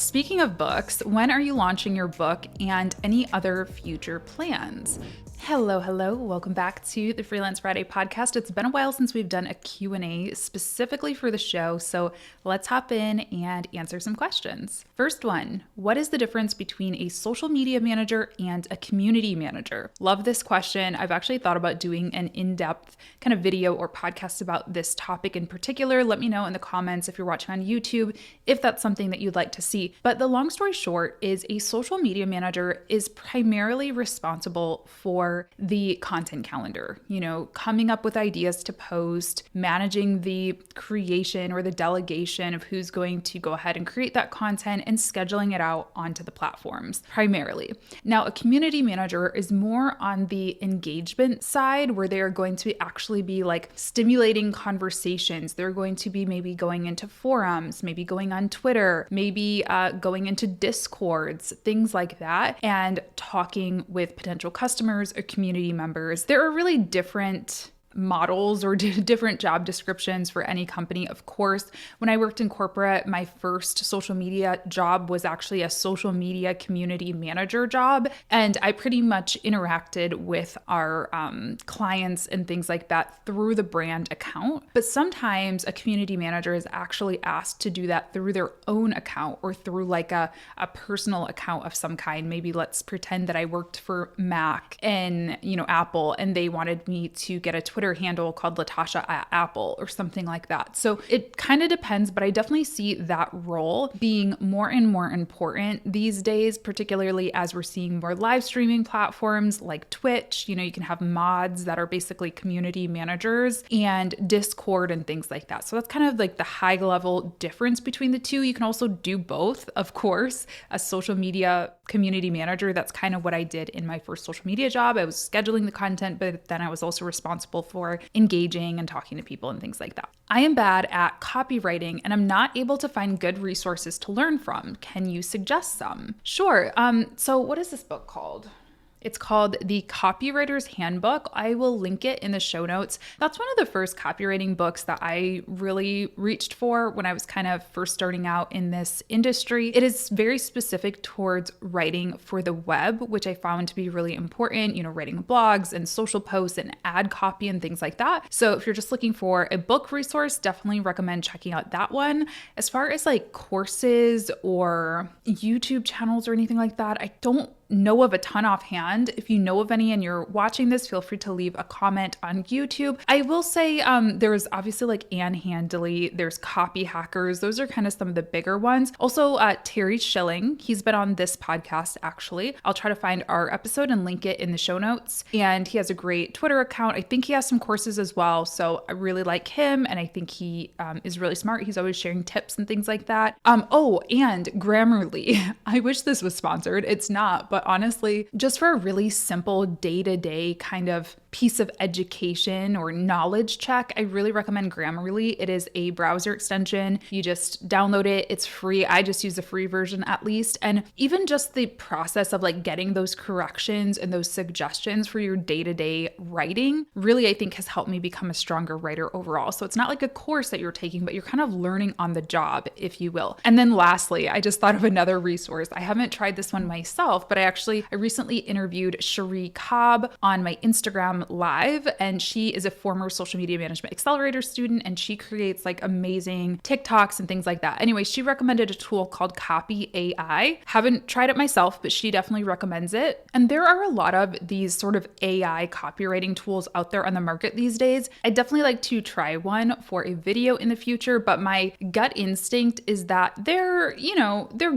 Speaking of books, when are you launching your book and any other future plans? Hello. Welcome back to the Freelance Friday podcast. It's been a while since we've done a Q&A specifically for the show, so let's hop in and answer some questions. First one, what is the difference between a social media manager and a community manager? Love this question. I've actually thought about doing an in-depth kind of video or podcast about this topic in particular. Let me know in the comments if you're watching on YouTube if that's something that you'd like to see. But the long story short is a social media manager is primarily responsible for the content calendar, coming up with ideas to post, managing the creation or the delegation of who's going to go ahead and create that content and scheduling it out onto the platforms primarily. Now, a community manager is more on the engagement side where they're going to actually be like stimulating conversations. They're going to be maybe going into forums, maybe going on Twitter, maybe going into Discords, things like that, and talking with potential customers or community members. There are really different models or different job descriptions for any company. Of course, when I worked in corporate, my first social media job was actually a social media community manager job. And I pretty much interacted with our clients and things like that through the brand account. But sometimes a community manager is actually asked to do that through their own account or through like a personal account of some kind. Maybe let's pretend that I worked for Mac and, Apple, and they wanted me to get a Twitter handle called Latasha at Apple or something like that. So it kind of depends, but I definitely see that role being more and more important these days, particularly as we're seeing more live streaming platforms like Twitch. You can have mods that are basically community managers and Discord and things like that. So that's kind of like the high level difference between the two. You can also do both, of course. A social media community manager, that's kind of what I did in my first social media job. I was scheduling the content, but then I was also responsible for engaging and talking to people and things like that. I am bad at copywriting and I'm not able to find good resources to learn from. Can you suggest some? Sure. So what is this book called? It's called The Copywriter's Handbook. I will link it in the show notes. That's one of the first copywriting books that I really reached for when I was kind of first starting out in this industry. It is very specific towards writing for the web, which I found to be really important, writing blogs and social posts and ad copy and things like that. So if you're just looking for a book resource, definitely recommend checking out that one. As far as like courses or YouTube channels or anything like that, I don't know of a ton offhand. If you know of any and you're watching this, feel free to leave a comment on YouTube. I will say there's obviously like Ann Handley, there's Copy Hackers. Those are kind of some of the bigger ones. Also, Terry Schilling, he's been on this podcast actually. I'll try to find our episode and link it in the show notes. And he has a great Twitter account. I think he has some courses as well. So I really like him and I think he is really smart. He's always sharing tips and things like that. And Grammarly. I wish this was sponsored. It's not, but honestly, just for a really simple day-to-day kind of piece of education or knowledge check, I really recommend Grammarly. It is a browser extension. You just download it. It's free. I just use the free version at least. And even just the process of like getting those corrections and those suggestions for your day-to-day writing really, I think, has helped me become a stronger writer overall. So it's not like a course that you're taking, but you're kind of learning on the job, if you will. And then lastly, I just thought of another resource. I haven't tried this one myself, but I recently interviewed Cherie Cobb on my Instagram Live, and she is a former social media management accelerator student, and she creates like amazing TikToks and things like that. Anyway, she recommended a tool called Copy AI. Haven't tried it myself, but she definitely recommends it. And there are a lot of these sort of AI copywriting tools out there on the market these days. I'd definitely like to try one for a video in the future, but my gut instinct is that they're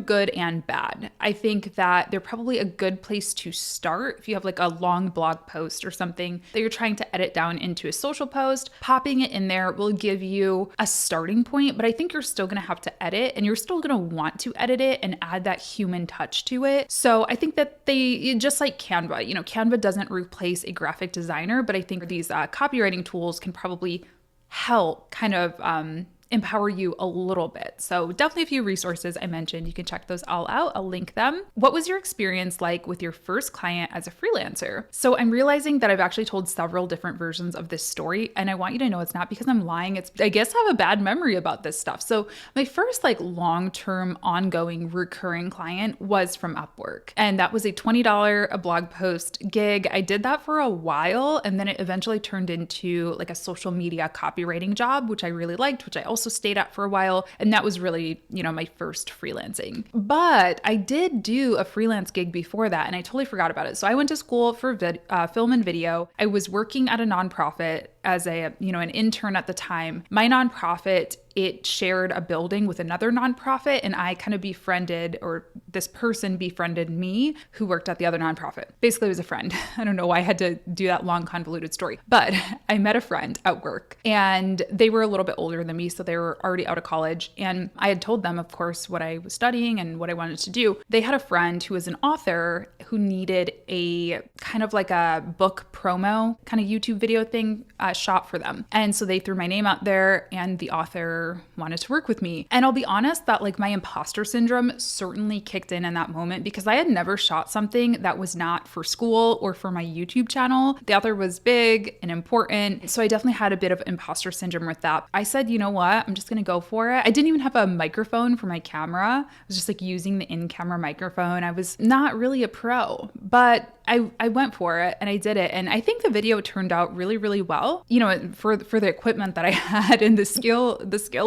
good and bad. I think that they're probably a good place to start if you have like a long blog post or something that you're trying to edit down into a social post. Popping it in there will give you a starting point, but I think you're still going to have to edit and you're still going to want to edit it and add that human touch to it. So I think that they, just like Canva, Canva doesn't replace a graphic designer, but I think these copywriting tools can probably help kind of empower you a little bit. So definitely a few resources I mentioned. You can check those all out. I'll link them. What was your experience like with your first client as a freelancer? So I'm realizing that I've actually told several different versions of this story, and I want you to know it's not because I'm lying. It's, I guess, I have a bad memory about this stuff. So my first long-term ongoing recurring client was from Upwork, and that was a $20 a blog post gig. I did that for a while, and then it eventually turned into a social media copywriting job, which I really liked, which I also stayed at for a while. And that was really, my first freelancing. But I did do a freelance gig before that, and I totally forgot about it. So I went to school for film and video. I was working at a nonprofit as an intern at the time. My nonprofit, it shared a building with another nonprofit, and I kind of befriended, or this person befriended me who worked at the other nonprofit. Basically, it was a friend. I don't know why I had to do that long, convoluted story, but I met a friend at work, and they were a little bit older than me, so they were already out of college. And I had told them, of course, what I was studying and what I wanted to do. They had a friend who was an author who needed a kind of a book promo kind of YouTube video thing shot for them. And so they threw my name out there, and the author wanted to work with me. And I'll be honest that my imposter syndrome certainly kicked in that moment, because I had never shot something that was not for school or for my YouTube channel. The author was big and important, so I definitely had a bit of imposter syndrome with that. I said, you know what, I'm just gonna go for it. I didn't even have a microphone for my camera. I was just using the in-camera microphone. I was not really a pro, but I went for it and I did it. And I think the video turned out really, really well, for the equipment that I had and the skill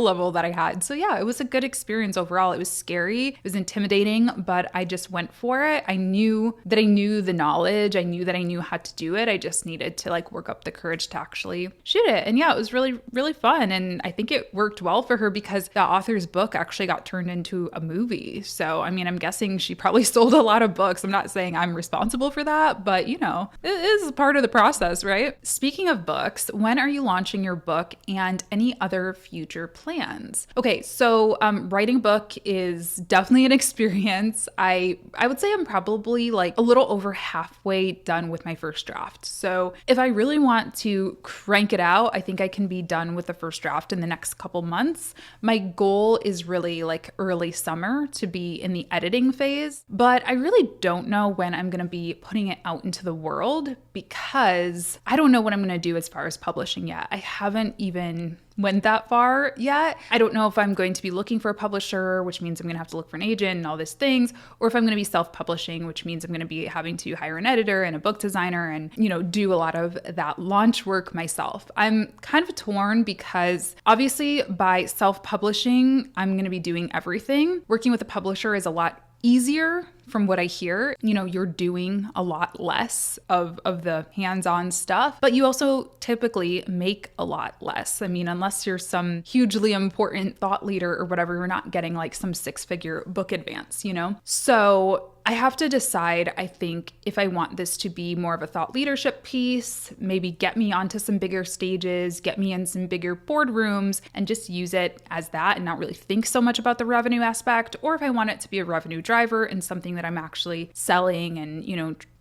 level that I had. So yeah, it was a good experience overall. It was scary, it was intimidating, but I just went for it. I knew that I knew the knowledge. I knew that I knew how to do it. I just needed to work up the courage to actually shoot it. And yeah, it was really, really fun. And I think it worked well for her, because the author's book actually got turned into a movie. So, I mean, I'm guessing she probably sold a lot of books. I'm not saying I'm responsible for that, but it is part of the process, right? Speaking of books, when are you launching your book, and any other future plans? Okay, so writing a book is definitely an experience. I would say I'm probably a little over halfway done with my first draft. So if I really want to crank it out, I think I can be done with the first draft in the next couple months. My goal is really early summer to be in the editing phase, but I really don't know when I'm going to be putting it out into the world, because I don't know what I'm going to do as far as publishing yet. I haven't even went that far yet. I don't know if I'm going to be looking for a publisher, which means I'm going to have to look for an agent and all these things, or if I'm going to be self-publishing, which means I'm going to be having to hire an editor and a book designer and, do a lot of that launch work myself. I'm kind of torn, because obviously by self-publishing, I'm going to be doing everything. Working with a publisher is a lot easier from what I hear. You're doing a lot less of the hands-on stuff, but you also typically make a lot less. I mean, unless you're some hugely important thought leader or whatever, you're not getting some six-figure book advance, So I have to decide, I think, if I want this to be more of a thought leadership piece, maybe get me onto some bigger stages, get me in some bigger boardrooms, and just use it as that and not really think so much about the revenue aspect, or if I want it to be a revenue driver and something that I'm actually selling and,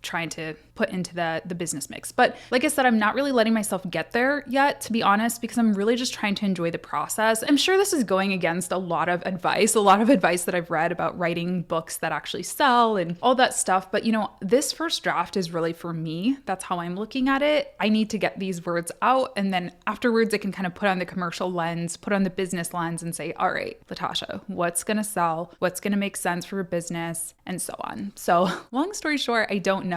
trying to put into the business mix. But like I said, I'm not really letting myself get there yet, to be honest, because I'm really just trying to enjoy the process. I'm sure this is going against a lot of advice that I've read about writing books that actually sell and all that stuff. But this first draft is really for me. That's how I'm looking at it. I need to get these words out, and then afterwards I can kind of put on the commercial lens, put on the business lens, and say, all right, Latasha, what's going to sell? What's going to make sense for a business? And so on. So long story short, I don't know.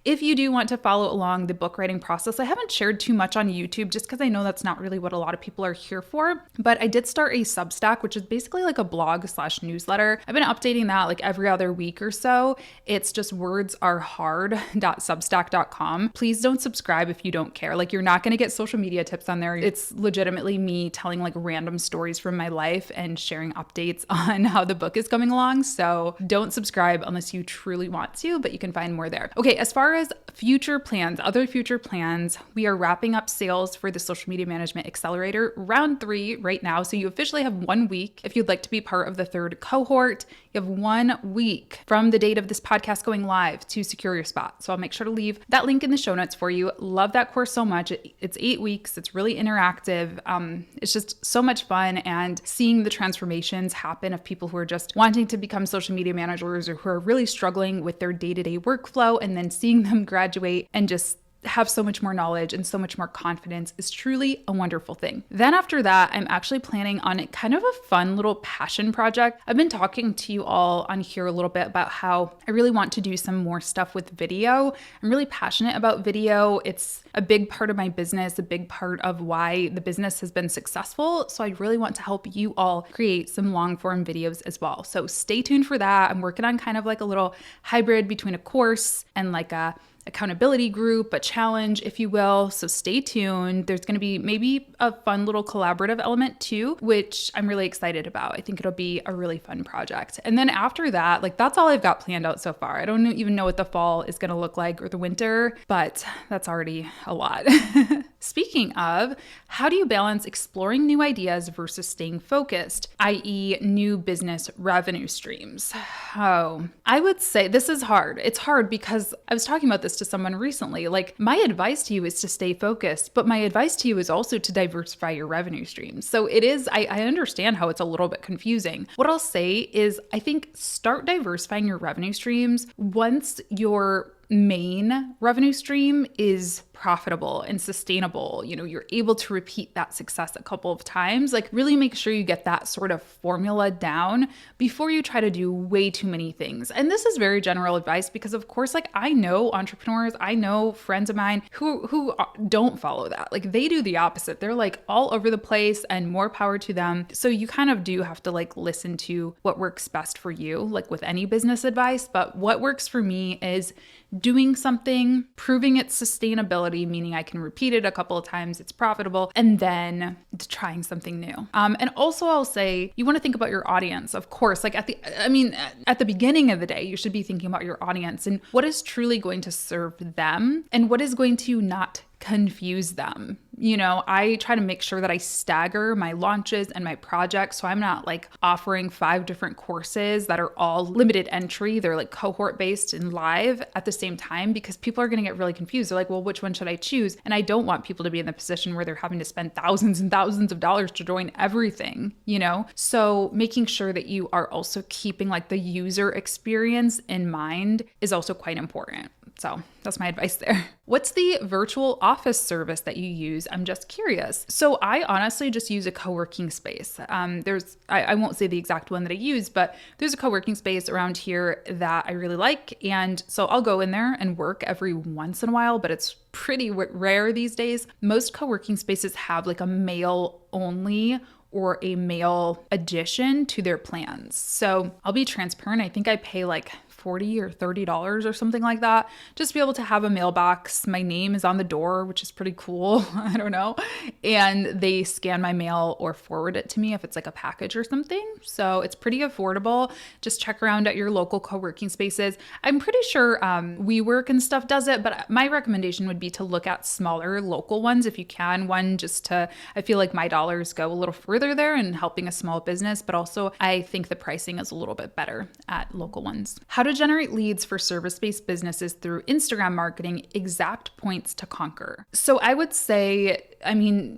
If you do want to follow along the book writing process, I haven't shared too much on YouTube, just because I know that's not really what a lot of people are here for. But I did start a Substack, which is basically a blog/newsletter. I've been updating that every other week or so. It's just wordsareHard.substack.com. Please don't subscribe if you don't care. You're not going to get social media tips on there. It's legitimately me telling random stories from my life and sharing updates on how the book is coming along. So don't subscribe unless you truly want to, but you can find more there. Okay, as far as other future plans, we are wrapping up sales for the Social Media Management Accelerator round 3 right now. So you officially have 1 week. If you'd like to be part of the 3rd cohort, You have 1 week from the date of this podcast going live to secure your spot. So I'll make sure to leave that link in the show notes for you. Love that course so much. It's 8 weeks. It's really interactive. It's just so much fun, and seeing the transformations happen of people who are just wanting to become social media managers or who are really struggling with their day-to-day workflow, and then seeing them graduate and just have so much more knowledge and so much more confidence is truly a wonderful thing. Then after that, I'm actually planning on kind of a fun little passion project. I've been talking to you all on here a little bit about how I really want to do some more stuff with video. I'm really passionate about video. It's a big part of my business, a big part of why the business has been successful. So I really want to help you all create some long form videos as well. So stay tuned for that. I'm working on kind of like a little hybrid between a course and like a accountability group, a challenge, if you will. So stay tuned. There's going to be maybe a fun little collaborative element too, which I'm really excited about. I think it'll be a really fun project. And then after that, like that's all I've got planned out so far. I don't even know what the fall is going to look like or the winter, but that's already a lot. Speaking of, how do you balance exploring new ideas versus staying focused, i.e. new business revenue streams? Oh, I would say this is hard. It's hard because I was talking about this to someone recently. Like, my advice to you is to stay focused, but my advice to you is also to diversify your revenue streams. So it is, I understand how it's a little bit confusing. What I'll say is I think start diversifying your revenue streams once your main revenue stream is profitable and sustainable. You know, you're able to repeat that success a couple of times. Like, really make sure you get that sort of formula down before you try to do way too many things. And this is very general advice because, of course, like I know entrepreneurs, I know friends of mine who don't follow that. Like, they do the opposite. They're like all over the place, and more power to them. So you kind of do have to like listen to what works best for you, like with any business advice. But what works for me is doing something, proving its sustainability, meaning I can repeat it a couple of times, it's profitable, and then trying something new. And also I'll say, you want to think about your audience, of course. Like at the beginning of the day, you should be thinking about your audience and what is truly going to serve them and what is going to not confuse them. You know, I try to make sure that I stagger my launches and my projects. So I'm not like offering 5 different courses that are all limited entry. They're like cohort based and live at the same time, because people are going to get really confused. They're like, well, which one should I choose? And I don't want people to be in the position where they're having to spend thousands and thousands of dollars to join everything, you know? So making sure that you are also keeping like the user experience in mind is also quite important. So that's my advice there. What's the virtual office service that you use? I'm just curious. So I honestly just use a co-working space. I won't say the exact one that I use, but there's a co-working space around here that I really like. And so I'll go in there and work every once in a while, but it's pretty rare these days. Most co-working spaces have like a mail only or a mail addition to their plans. So I'll be transparent. I think I pay like $40 or $30 or something like that, just to be able to have a mailbox. My name is on the door, which is pretty cool. I don't know. And they scan my mail or forward it to me if it's like a package or something. So it's pretty affordable. Just check around at your local co-working spaces. I'm pretty sure WeWork and stuff does it, but my recommendation would be to look at smaller local ones if you can. One, just to, I feel like my dollars go a little further there in helping a small business, but also I think the pricing is a little bit better at local ones. How to generate leads for service-based businesses through Instagram marketing, exact points to conquer. So I would say,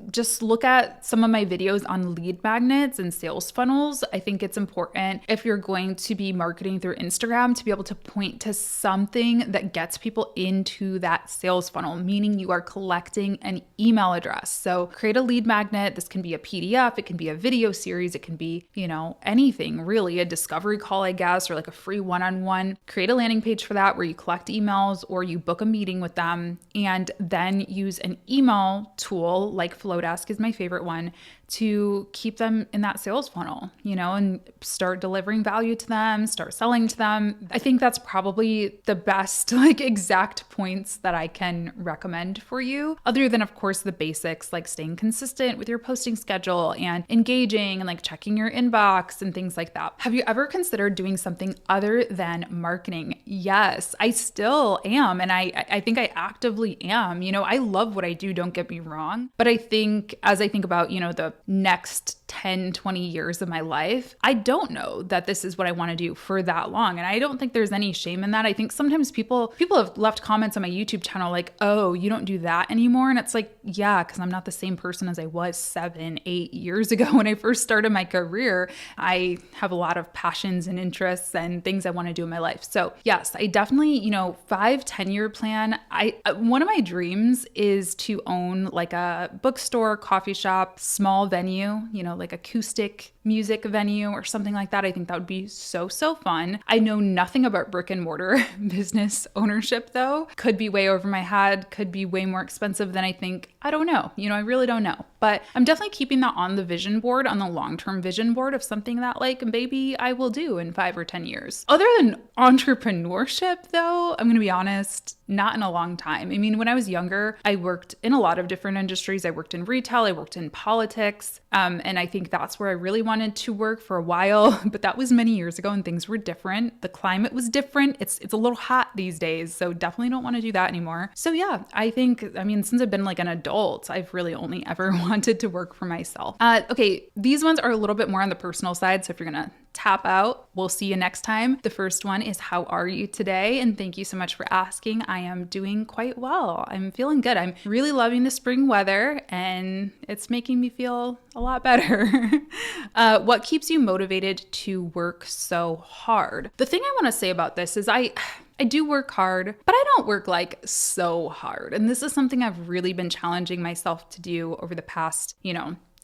just look at some of my videos on lead magnets and sales funnels. I think it's important if you're going to be marketing through Instagram to be able to point to something that gets people into that sales funnel, meaning you are collecting an email address. So create a lead magnet. This can be a PDF, it can be a video series, it can be, anything really, a discovery call, I guess, or like a free one-on-one. Create a landing page for that where you collect emails or you book a meeting with them, and then use an email tool like Flowdesk is my favorite one to keep them in that sales funnel, and start delivering value to them, start selling to them. I think that's probably the best exact points that I can recommend for you, other than of course the basics like staying consistent with your posting schedule and engaging and checking your inbox and things like that. Have you ever considered doing something other than marketing? Yes, I still am. And I think I actively am. I love what I do, don't get me wrong. But I think as I think about, the next 10, 20 years of my life, I don't know that this is what I want to do for that long. And I don't think there's any shame in that. I think sometimes people have left comments on my YouTube channel like, oh, you don't do that anymore. And it's like, yeah, because I'm not the same person as I was 7, 8 years ago when I first started my career. I have a lot of passions and interests and things I want to do in my life. So yes, I definitely, 5, 10-year plan. One of my dreams is to own like a bookstore, coffee shop, small venue, like acoustic music venue or something like that. I think that would be so fun. I know nothing about brick and mortar business ownership though. Could be way over my head, could be way more expensive than I think. I don't know. I really don't know. But I'm definitely keeping that on the vision board, on the long-term vision board of something that like maybe I will do in 5 or 10 years. Other than entrepreneurship though, I'm going to be honest, not in a long time. I mean, when I was younger, I worked in a lot of different industries. I worked in retail, I worked in politics, and I think that's where I really wanted to work for a while, but that was many years ago and things were different. The climate was different. It's a little hot these days, so definitely don't want to do that anymore. So yeah, I think, since I've been like an adult, I've really only ever wanted to work for myself. Okay, these ones are a little bit more on the personal side, so if you're gonna tap out, we'll see you next time. The first one is, how are you today? And thank you so much for asking. I am doing quite well. I'm feeling good. I'm really loving the spring weather and it's making me feel a lot better. What keeps you motivated to work so hard? The thing I want to say about this is I do work hard, but I don't work like so hard. And this is something I've really been challenging myself to do over the past,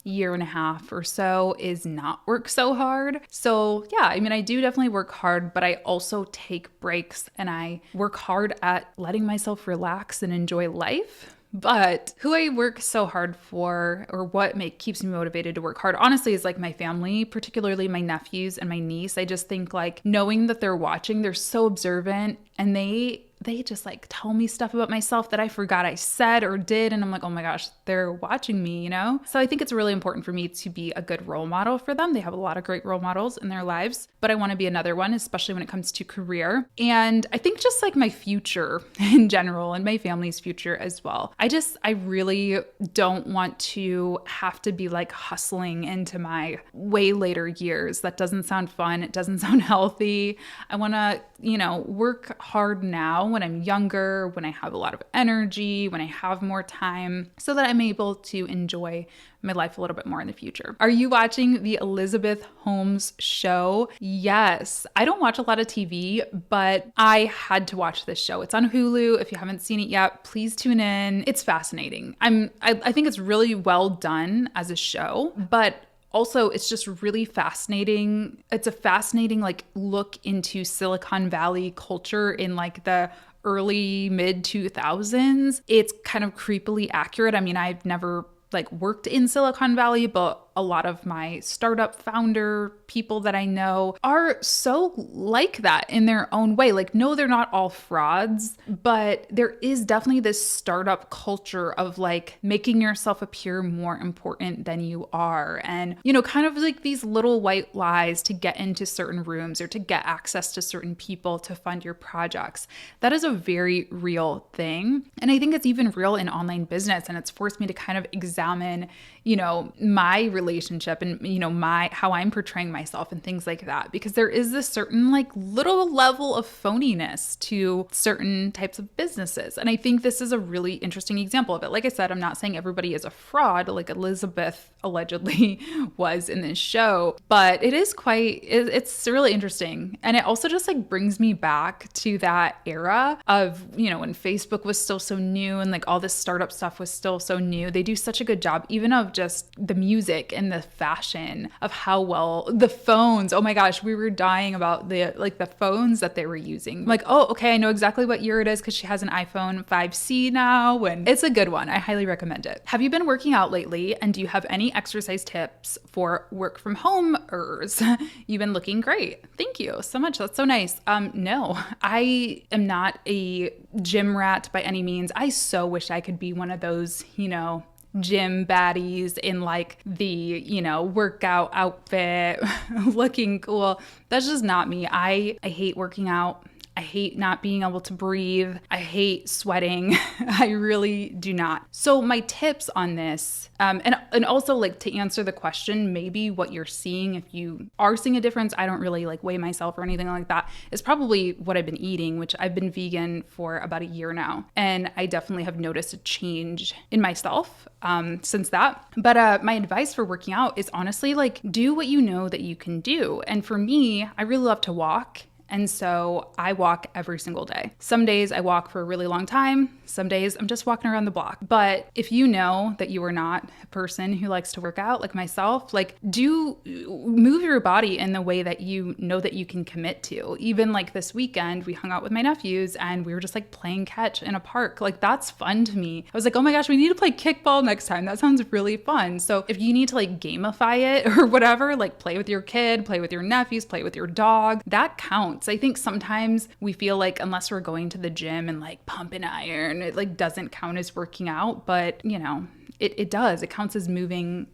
year and a half or so, is not work so hard. So yeah, I do definitely work hard, but I also take breaks and I work hard at letting myself relax and enjoy life. But who I work so hard for, or what keeps me motivated to work hard, honestly, is like my family, particularly my nephews and my niece. I just think like knowing that they're watching, they're so observant and they just like tell me stuff about myself that I forgot I said or did. And I'm like, oh my gosh, they're watching me, So I think it's really important for me to be a good role model for them. They have a lot of great role models in their lives, but I want to be another one, especially when it comes to career. And I think just like my future in general and my family's future as well. I really don't want to have to be like hustling into my way later years. That doesn't sound fun. It doesn't sound healthy. I want to, work hard now when I'm younger, when I have a lot of energy, when I have more time, so that I'm able to enjoy my life a little bit more in the future. Are you watching the Elizabeth Holmes show? Yes. I don't watch a lot of TV, but I had to watch this show. It's on Hulu. If you haven't seen it yet, please tune in. It's fascinating. I think it's really well done as a show, but also, it's just really fascinating. It's a fascinating like look into Silicon Valley culture in like the early mid 2000s. It's kind of creepily accurate. I've never like worked in Silicon Valley, but a lot of my startup founder people that I know are so like that in their own way. Like, no, they're not all frauds, but there is definitely this startup culture of like making yourself appear more important than you are. And, kind of like these little white lies to get into certain rooms or to get access to certain people to fund your projects. That is a very real thing. And I think it's even real in online business. And it's forced me to kind of examine, my relationship and, how I'm portraying myself and things like that, because there is this certain like little level of phoniness to certain types of businesses. And I think this is a really interesting example of it. Like I said, I'm not saying everybody is a fraud like Elizabeth allegedly was in this show, but it is it's really interesting. And it also just like brings me back to that era of, when Facebook was still so new and like all this startup stuff was still so new. They do such a good job, even of just the music and the fashion of how well the phones, oh my gosh, we were dying about the phones that they were using. Like, oh, okay, I know exactly what year it is because she has an iPhone 5C now, and it's a good one. I highly recommend it. Have you been working out lately, and do you have any exercise tips for work from homers? You've been looking great. Thank you so much. That's so nice. No, I am not a gym rat by any means. I so wish I could be one of those, gym baddies in like the, workout outfit looking cool. That's just not me. I hate working out. I hate not being able to breathe. I hate sweating. I really do not. So my tips on this, and also like to answer the question, maybe what you're seeing, if you are seeing a difference, I don't really like weigh myself or anything like that, is probably what I've been eating, which I've been vegan for about a year now. And I definitely have noticed a change in myself since that. But my advice for working out is honestly like do what you know that you can do. And for me, I really love to walk. And so I walk every single day. Some days I walk for a really long time. Some days I'm just walking around the block. But if you know that you are not a person who likes to work out like myself, like move your body in the way that you know that you can commit to. Even like this weekend, we hung out with my nephews and we were just like playing catch in a park. Like that's fun to me. I was like, oh my gosh, we need to play kickball next time. That sounds really fun. So if you need to like gamify it or whatever, like play with your kid, play with your nephews, play with your dog, that counts. I think sometimes we feel like unless we're going to the gym and like pumping iron, it like doesn't count as working out, but you know, it does. It counts as moving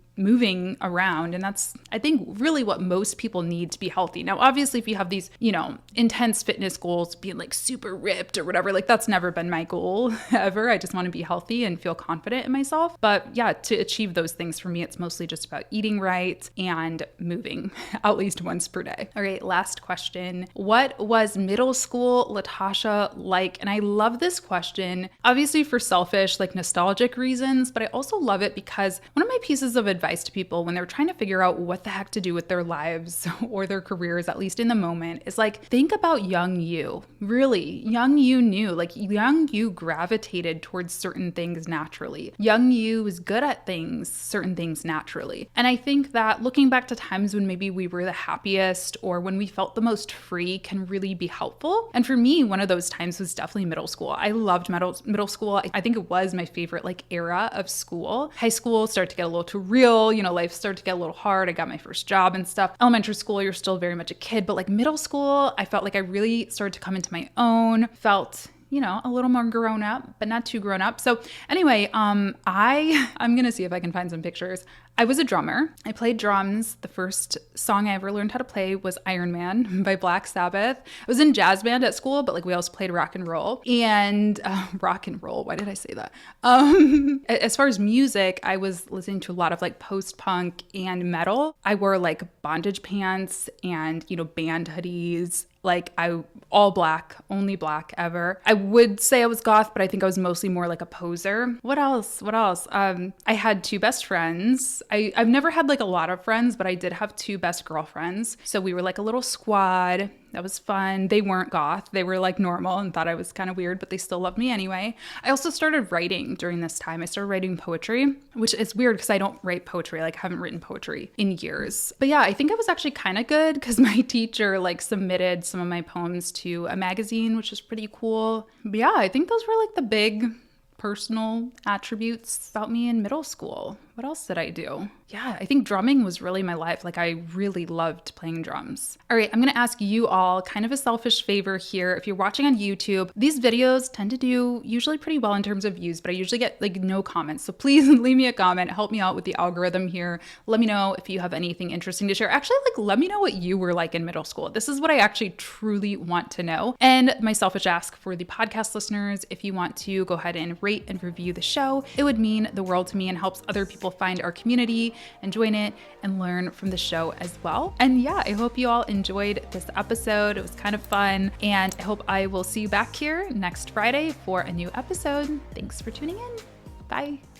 around. And that's, I think, really what most people need to be healthy. Now, obviously, if you have these, you know, intense fitness goals, being like super ripped or whatever, like that's never been my goal ever. I just want to be healthy and feel confident in myself. But yeah, to achieve those things for me, it's mostly just about eating right and moving at least once per day. All right, last question. What was middle school Latasha like? And I love this question, obviously for selfish, like nostalgic reasons, but I also love it because one of my pieces of advice to people when they're trying to figure out what the heck to do with their lives or their careers, at least in the moment, is like, think about young you. Really, young you knew, like young you gravitated towards certain things naturally. Young you was good at certain things naturally. And I think that looking back to times when maybe we were the happiest or when we felt the most free can really be helpful. And for me, one of those times was definitely middle school. I loved middle school. I think it was my favorite like era of school. High school started to get a little too real. You know, life started to get a little hard. I got my first job and stuff. Elementary school, you're still very much a kid, but like middle school, I felt like I really started to come into my own, felt, you know, a little more grown up, but not too grown up. So anyway, I'm going to see if I can find some pictures. I was a drummer. I played drums. The first song I ever learned how to play was Iron Man by Black Sabbath. I was in jazz band at school, but like we also played rock and roll. And rock and roll, why did I say that? As far as music, I was listening to a lot of like post-punk and metal. I wore like bondage pants and, you know, band hoodies. Like all black, only black ever. I would say I was goth, but I think I was mostly more like a poser. What else? I had two best friends. I've never had like a lot of friends, but I did have two best girlfriends. So we were like a little squad. That was fun. They weren't goth. They were like normal and thought I was kind of weird, but they still loved me anyway. I also started writing during this time. I started writing poetry, which is weird because I don't write poetry. Like I haven't written poetry in years. But yeah, I think I was actually kind of good because my teacher like submitted some of my poems to a magazine, which was pretty cool. But yeah, I think those were like the big personal attributes about me in middle school. What else did I do? Yeah, I think drumming was really my life. Like I really loved playing drums. All right, I'm gonna ask you all kind of a selfish favor here. If you're watching on YouTube, these videos tend to do usually pretty well in terms of views, but I usually get like no comments. So please leave me a comment, help me out with the algorithm here. Let me know if you have anything interesting to share. Actually, like let me know what you were like in middle school. This is what I actually truly want to know. And my selfish ask for the podcast listeners, if you want to go ahead and rate and review the show, it would mean the world to me and helps other people find our community and join it and learn from the show as well. And yeah, I hope you all enjoyed this episode. It was kind of fun. And I hope I will see you back here next Friday for a new episode. Thanks for tuning in. Bye.